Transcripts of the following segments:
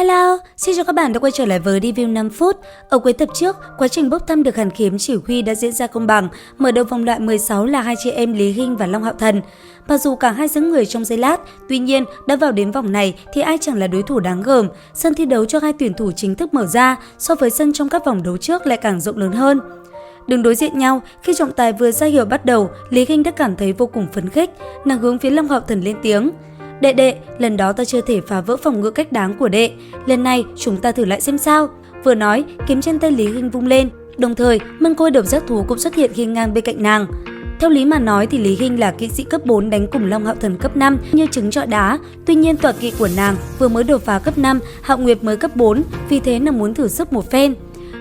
Hello, xin chào các bạn đã quay trở lại với review 5 phút. Ở cuối tập trước, quá trình bốc thăm được Hàn Kiếm chỉ huy đã diễn ra công bằng. Mở đầu vòng loại 16 là hai chị em Lý Hinh và Long Hạo Thần. Mặc dù cả hai giứng người trong giây lát, tuy nhiên đã vào đến vòng này thì ai chẳng là đối thủ đáng gờm. Sân thi đấu cho hai tuyển thủ chính thức mở ra so với sân trong các vòng đấu trước lại càng rộng lớn hơn. Đứng đối diện nhau, khi trọng tài vừa ra hiệu bắt đầu, Lý Hinh đã cảm thấy vô cùng phấn khích, nàng hướng phía Long Hạo Thần lên tiếng. Đệ, lần đó ta chưa thể phá vỡ phòng ngự cách đáng của đệ, lần này chúng ta thử lại xem sao. Vừa nói, kiếm trên tay Lý Hinh vung lên, đồng thời mân côi độc giác thú cũng xuất hiện khi ngang bên cạnh nàng. Theo lý mà nói thì Lý Hinh là kỵ sĩ cấp 4 đánh cùng Long Hạo Thần cấp 5 như trứng trọi đá, tuy nhiên tọa kỵ của nàng vừa mới đột phá cấp 5, Hạo Nguyệt mới cấp 4, vì thế nàng muốn thử sức một phen.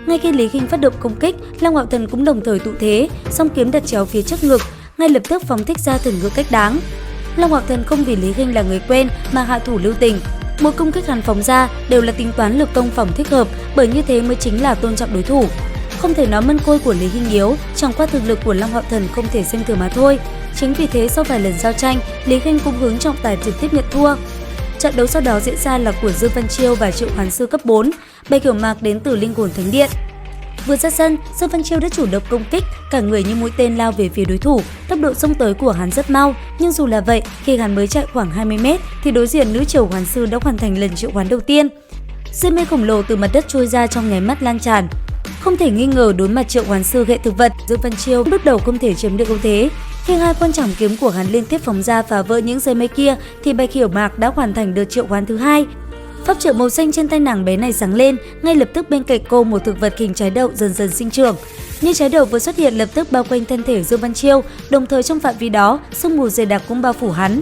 Ngay khi Lý Hinh phát động công kích, Long Hạo Thần cũng đồng thời tụ thế, song kiếm đặt chéo phía trước ngực, ngay lập tức phóng thích ra thần ngữ cách đáng. Long Hạo Thần không vì Lý Hinh là người quen mà hạ thủ lưu tình. Mỗi công kích hắn phóng ra đều là tính toán lực công phòng thích hợp, bởi như thế mới chính là tôn trọng đối thủ. Không thể nói mân côi của Lý Hinh yếu, chẳng qua thực lực của Long Hạo Thần không thể xem thường mà thôi. Chính vì thế sau vài lần giao tranh, Lý Hinh cũng hướng trọng tài trực tiếp nhận thua. Trận đấu sau đó diễn ra là của Dương Văn Chiêu và Triệu Hoán Sư cấp 4, Bạch Hiểu Mạc đến từ Linh Hồn Thánh Điện. Vừa ra sân, Dương Văn Chiêu đã chủ động công kích, cả người như mũi tên lao về phía đối thủ. Tốc độ xông tới của hắn rất mau, nhưng dù là vậy, khi hắn mới chạy khoảng 20 m thì đối diện nữ Triệu Hoán Sư đã hoàn thành lần triệu hoán đầu tiên. Dây mây khổng lồ từ mặt đất trôi ra trong nháy mắt lan tràn. Không thể nghi ngờ đối mặt Triệu Hoán Sư hệ thực vật, Dương Văn Chiêu bước đầu không thể chiếm được ưu thế. Khi hai quan trọng kiếm của hắn liên tiếp phóng ra phá vỡ những dây mây kia, thì Bạch Hiểu Mạc đã hoàn thành đợt triệu hoán thứ hai. Pháp trợ màu xanh trên tay nàng bé này sáng lên, ngay lập tức bên cạnh cô một thực vật hình trái đậu dần dần sinh trưởng. Như trái đậu vừa xuất hiện lập tức bao quanh thân thể Dương Văn Chiêu, đồng thời trong phạm vi đó, sương mù dày đặc cũng bao phủ hắn.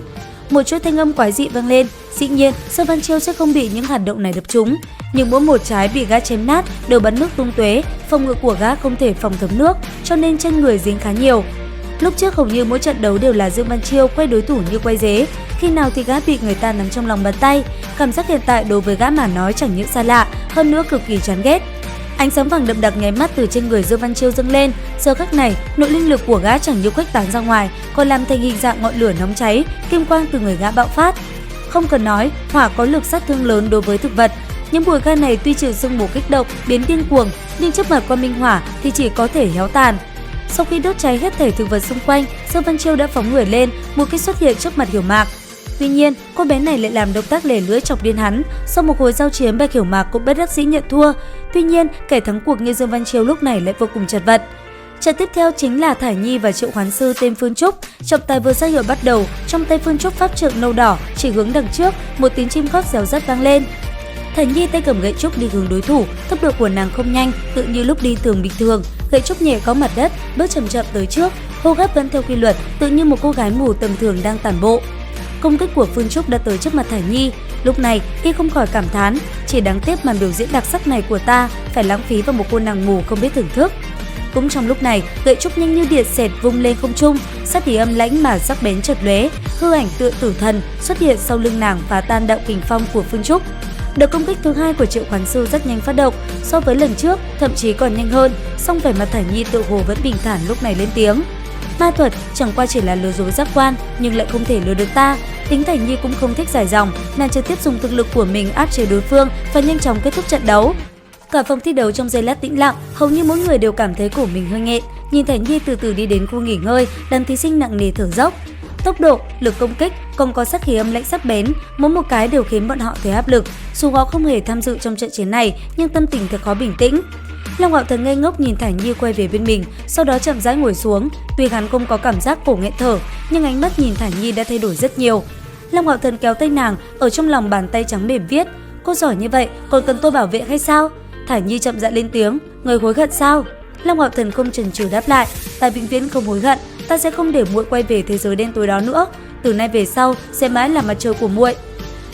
Một chuỗi thanh âm quái dị vang lên, dĩ nhiên Dương Văn Chiêu sẽ không bị những hạt đậu này đập trúng, nhưng mỗi một trái bị gã chém nát đều bắn nước tung tóe, phòng ngự của gã không thể phòng thấm nước, cho nên trên người dính khá nhiều. Lúc trước hầu như mỗi trận đấu đều là Dương Văn Chiêu quay đối thủ như quay dế, khi nào thì gã bị người ta nắm trong lòng bàn tay. Cảm giác hiện tại đối với gã mà nói chẳng những xa lạ, hơn nữa cực kỳ chán ghét. Ánh sáng vàng đậm đặc nháy mắt từ trên người Dương Văn Chiêu dâng lên, giờ khắc này nội linh lực của gã chẳng những khuếch tán ra ngoài, còn làm thành hình dạng ngọn lửa nóng cháy, kim quang từ người gã bạo phát. Không cần nói, hỏa có lực sát thương lớn đối với thực vật. Những bụi gai này tuy trừ sương mù kích động biến điên cuồng, nhưng trước mặt qua minh hỏa thì chỉ có thể héo tàn. Sau khi đốt cháy hết thảy thực vật xung quanh, Dương Văn Chiêu đã phóng người lên, một kích xuất hiện trước mặt Hiểu Mạc. Tuy nhiên, cô bé này lại làm động tác lẻ lưỡi chọc điên hắn. Sau một hồi giao chiến, Bạch Hiểu Mạc cũng bất đắc dĩ nhận thua. Tuy nhiên, kẻ thắng cuộc như Dương Văn Chiêu lúc này lại vô cùng chật vật. Trận tiếp theo chính là Thải Nhi và Triệu Hoán Sư tên Phương Trúc. Trọng tài vừa ra hiệu bắt đầu, trong tay Phương Trúc pháp trượng nâu đỏ chỉ hướng đằng trước, một tiếng chim hót réo rắt vang lên. Thải Nhi tay cầm gậy trúc đi hướng đối thủ, tốc độ của nàng không nhanh, tự như lúc đi tường bình thường. Gậy trúc nhẹ có mặt đất, bước chậm chậm tới trước, hô hấp vẫn theo quy luật, tự như một cô gái mù tầm thường đang tản bộ. Công kích của Phương Trúc đã tới trước mặt Thải Nhi, lúc này y không khỏi cảm thán, chỉ đáng tiếc màn biểu diễn đặc sắc này của ta phải lãng phí vào một cô nàng mù không biết thưởng thức. Cũng trong lúc này, gậy trúc nhanh như điện xẹt vung lên không trung, sát khí âm lãnh mà sắc bén chợt lóe, hư ảnh tựa tử thần xuất hiện sau lưng nàng phá tan đạo kình phong của Phương Trúc. Đợt công kích thứ hai của Triệu Hoán Sư rất nhanh phát động, so với lần trước thậm chí còn nhanh hơn, song vẻ mặt Thải Nhi tự hồ vẫn bình thản lúc này lên tiếng. Ma thuật chẳng qua chỉ là lừa dối giác quan, nhưng lại không thể lừa được ta. Tính Thải Nhi cũng không thích dài dòng, nàng trực tiếp dùng thực lực của mình áp chế đối phương và nhanh chóng kết thúc trận đấu. Cả phòng thi đấu trong giây lát tĩnh lặng, hầu như mỗi người đều cảm thấy cổ mình hơi nghẹn. Nhìn Thải Nhi từ từ đi đến khu nghỉ ngơi, đám thí sinh nặng nề thở dốc. Tốc độ, lực công kích, còn có sát khí âm lãnh sắc bén, mỗi một cái đều khiến bọn họ thấy áp lực. Dù họ không hề tham dự trong trận chiến này, nhưng tâm tình thật khó bình tĩnh. Long Hạo Thần ngây ngốc nhìn Thải Nhi quay về bên mình, sau đó chậm rãi ngồi xuống. Tuy hắn không có cảm giác cổ nghẹn thở, nhưng ánh mắt nhìn Thải Nhi đã thay đổi rất nhiều. Long Hạo Thần kéo tay nàng, ở trong lòng bàn tay trắng mềm viết: "Cô giỏi như vậy, còn cần tôi bảo vệ hay sao?" Thải Nhi chậm rãi lên tiếng: "Người hối hận sao?" Long Hạo Thần không chần chừ đáp lại: "Ta vĩnh viễn không hối hận, ta sẽ không để muội quay về thế giới đen tối đó nữa. Từ nay về sau sẽ mãi là mặt trời của muội."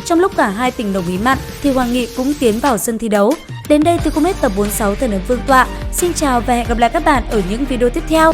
Trong lúc cả hai tình đồng ý mặn thì Hoàng Nghị cũng tiến vào sân thi đấu. Đến đây thì cũng hết tập 46 Thần Ấn Vương tọa. Xin chào và hẹn gặp lại các bạn ở những video tiếp theo.